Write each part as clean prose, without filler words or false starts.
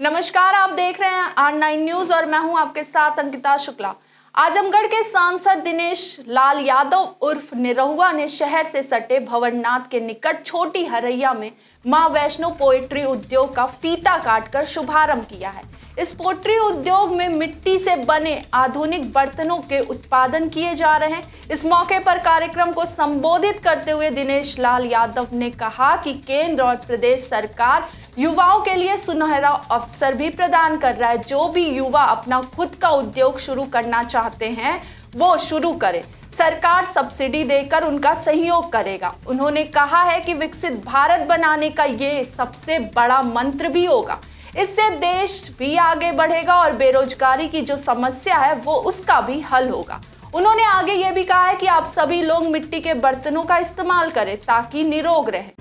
नमस्कार, आप देख रहे हैं R9 न्यूज और मैं हूं आपके साथ अंकिता शुक्ला। आजमगढ़ के सांसद दिनेश लाल यादव उर्फ निरहुआ ने शहर से सटे भंवरनाथ के निकट छोटी हरैया में मां वैष्णो पोएट्री उद्योग का फीता काटकर शुभारंभ किया है। इस पोएट्री उद्योग में मिट्टी से बने आधुनिक बर्तनों के उत्पादन किए जा रहे हैं। इस मौके पर कार्यक्रम को संबोधित करते हुए दिनेश लाल यादव ने कहा कि केंद्र और प्रदेश सरकार युवाओं के लिए सुनहरा अवसर भी प्रदान कर रहा है। जो भी युवा अपना खुद का उद्योग शुरू करना चाहते हैं वो शुरू करें, सरकार सब्सिडी देकर उनका सहयोग करेगा। उन्होंने कहा है कि विकसित भारत बनाने का ये सबसे बड़ा मंत्र भी होगा। इससे देश भी आगे बढ़ेगा और बेरोजगारी की जो समस्या है वो उसका भी हल होगा। उन्होंने आगे ये भी कहा है कि आप सभी लोग मिट्टी के बर्तनों का इस्तेमाल करें ताकि निरोग रहें।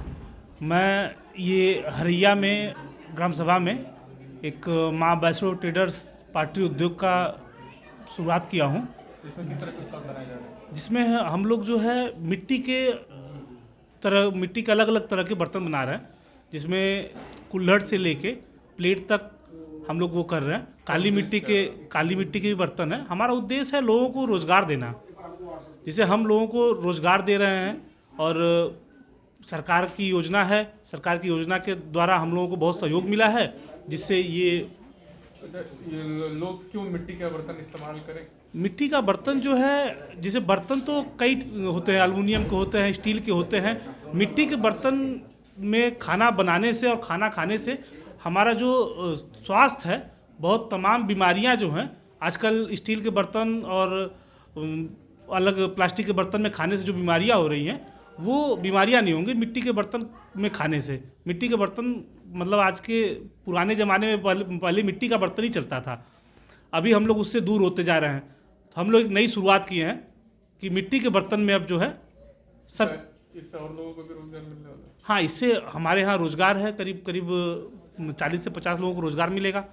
मैं ये हरैया में ग्राम सभा में एक माँ वैष्णो ट्रेडर्स पार्टी उद्योग का शुरुआत किया हूँ, जिसमें हम लोग जो है मिट्टी के अलग अलग तरह के बर्तन बना रहे हैं, जिसमें कुल्हड़ से लेके प्लेट तक हम लोग वो कर रहे हैं। काली मिट्टी के भी बर्तन है। हमारा उद्देश्य है लोगों को रोज़गार देना, जिसे हम लोगों को रोज़गार दे रहे हैं और सरकार की योजना है। सरकार की योजना के द्वारा हम लोगों को बहुत सहयोग मिला है, जिससे ये लोग क्यों मिट्टी का बर्तन इस्तेमाल करें। मिट्टी का बर्तन जो है, जैसे बर्तन तो कई होते हैं, एल्युमिनियम के होते हैं, स्टील के होते हैं। मिट्टी के बर्तन में खाना बनाने से और खाना खाने से हमारा जो स्वास्थ्य है, बहुत तमाम बीमारियां जो हैं आजकल स्टील के बर्तन और अलग प्लास्टिक के बर्तन में खाने से जो बीमारियां हो रही हैं, वो बीमारियां नहीं होंगी मिट्टी के बर्तन में खाने से। मिट्टी के बर्तन मतलब आज के पुराने ज़माने में पहले मिट्टी का बर्तन ही चलता था। अभी हम लोग उससे दूर होते जा रहे हैं। तो हम लोग एक नई शुरुआत किए हैं कि मिट्टी के बर्तन में अब जो है सब, इससे और लोगों को भी रोजगार मिलने वाला है। हाँ, इससे हमारे यहाँ रोज़गार है, करीब 40 से 50 लोगों को रोज़गार मिलेगा।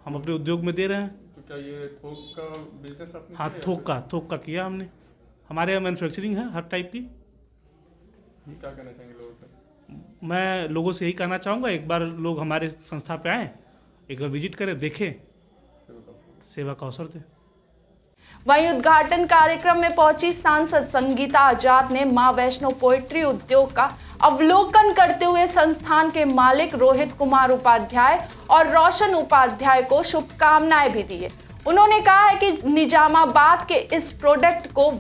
हम अपने उद्योग में दे रहे हैं। तो क्या ये थोक का बिजनेस आपने हाँ, किया थोक का किया हमने। हमारे यहाँ मैन्युफैक्चरिंग है हर टाइप की। क्या कहना चाहेंगे लोगों से? मैं लोगों से यही कहना चाहूँगा, एक बार लोग हमारे संस्था पे आएँ, एक बार विजिट करें, देखें, सेवा का अवसर दें। वहीं उद्घाटन कार्यक्रम में पहुंची सांसद संगीता आजाद ने मां वैष्णो पोएट्री उद्योग का अवलोकन करते हुए संस्थान के मालिक रोहित कुमार उपाध्याय और रोशन उपाध्याय को शुभकामनाएं भी दी है। उन्होंने कहा है कि निजामाबाद के इस प्रोडक्ट को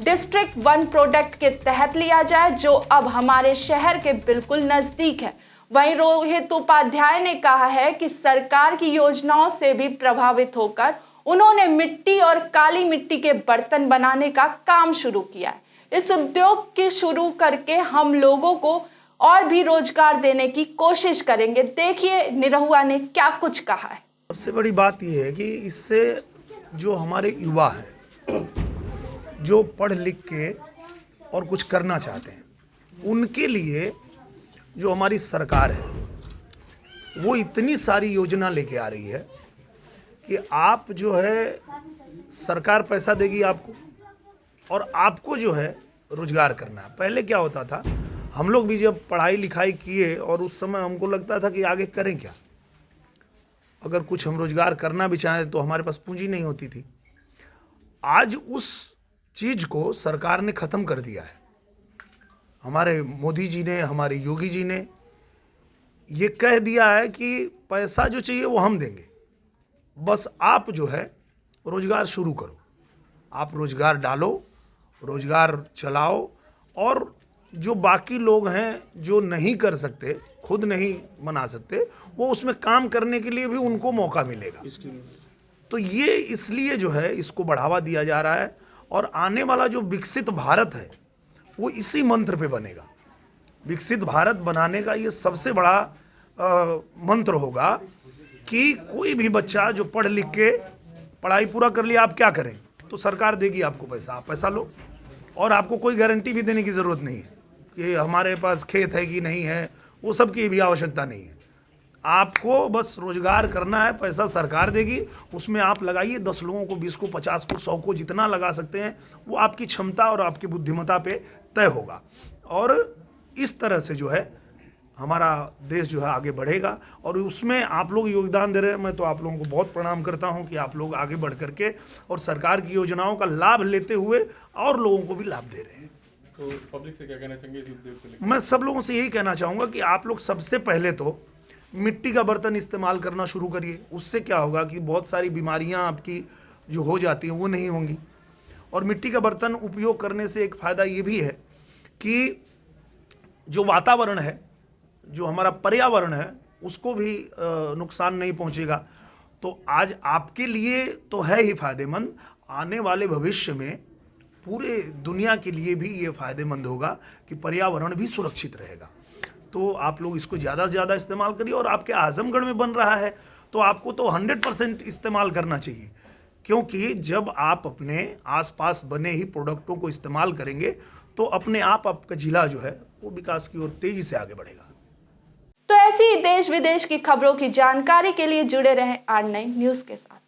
डिस्ट्रिक्ट 1 प्रोडक्ट के तहत लिया जाए, जो अब हमारे शहर के बिल्कुल नजदीक है। वहीं रोहित उपाध्याय ने कहा है कि सरकार की योजनाओं से भी प्रभावित होकर उन्होंने मिट्टी और काली मिट्टी के बर्तन बनाने का काम शुरू किया है। इस उद्योग की शुरू करके हम लोगों को और भी रोजगार देने की कोशिश करेंगे। देखिए निरहुआ ने क्या कुछ कहा है। सबसे बड़ी बात यह है कि इससे जो हमारे युवा हैं, जो पढ़ लिख के और कुछ करना चाहते हैं, उनके लिए जो हमारी सरकार है वो इतनी सारी योजना लेके आ रही है कि आप जो है सरकार पैसा देगी आपको और आपको जो है रोजगार करना है। पहले क्या होता था, हम लोग भी जब पढ़ाई लिखाई किए और उस समय हमको लगता था कि आगे करें क्या, अगर कुछ हम रोजगार करना भी चाहें तो हमारे पास पूंजी नहीं होती थी। आज उस चीज़ को सरकार ने ख़त्म कर दिया है। हमारे मोदी जी ने, हमारे योगी जी ने ये कह दिया है कि पैसा जो चाहिए वो हम देंगे, बस आप जो है रोजगार शुरू करो, आप रोजगार डालो, रोजगार चलाओ, और जो बाकी लोग हैं जो नहीं कर सकते, खुद नहीं बना सकते, वो उसमें काम करने के लिए भी उनको मौका मिलेगा। तो ये इसलिए जो है इसको बढ़ावा दिया जा रहा है और आने वाला जो विकसित भारत है वो इसी मंत्र पे बनेगा। विकसित भारत बनाने का ये सबसे बड़ा मंत्र होगा कि कोई भी बच्चा जो पढ़ लिख के पढ़ाई पूरा कर लिया, आप क्या करें, तो सरकार देगी आपको पैसा, आप पैसा लो, और आपको कोई गारंटी भी देने की ज़रूरत नहीं है कि हमारे पास खेत है कि नहीं है, वो सब की भी आवश्यकता नहीं है। आपको बस रोजगार करना है, पैसा सरकार देगी, उसमें आप लगाइए 10 लोगों को, 20 को, 50 को, 100 को, जितना लगा सकते हैं वो आपकी क्षमता और आपकी बुद्धिमत्ता पे तय होगा। और इस तरह से जो है हमारा देश जो है आगे बढ़ेगा। और उसमें आप लोग योगदान दे रहे हैं, मैं तो आप लोगों को बहुत प्रणाम करता हूं कि आप लोग आगे बढ़ करके और सरकार की योजनाओं का लाभ लेते हुए और लोगों को भी लाभ दे रहे हैं। तो पब्लिक से क्या कहना चाहेंगे इस उद्योग को लेकर? मैं सब लोगों से यही कहना चाहूँगा कि आप लोग सबसे पहले तो मिट्टी का बर्तन इस्तेमाल करना शुरू करिए। उससे क्या होगा कि बहुत सारी बीमारियां आपकी जो हो जाती हैं वो नहीं होंगी। और मिट्टी का बर्तन उपयोग करने से एक फ़ायदा ये भी है कि जो वातावरण है, जो हमारा पर्यावरण है, उसको भी नुकसान नहीं पहुंचेगा। तो आज आपके लिए तो है ही फायदेमंद, आने वाले भविष्य में पूरे दुनिया के लिए भी ये फायदेमंद होगा कि पर्यावरण भी सुरक्षित रहेगा। तो आप लोग इसको ज़्यादा से ज़्यादा इस्तेमाल करिए। और आपके आजमगढ़ में बन रहा है तो आपको तो 100% इस्तेमाल करना चाहिए, क्योंकि जब आप अपने आसपास बने ही प्रोडक्टों को इस्तेमाल करेंगे तो अपने आप आपका जिला जो है वो विकास की ओर तेजी से आगे बढ़ेगा। तो ऐसी ही देश विदेश की खबरों की जानकारी के लिए जुड़े रहें R9 न्यूज़ के साथ।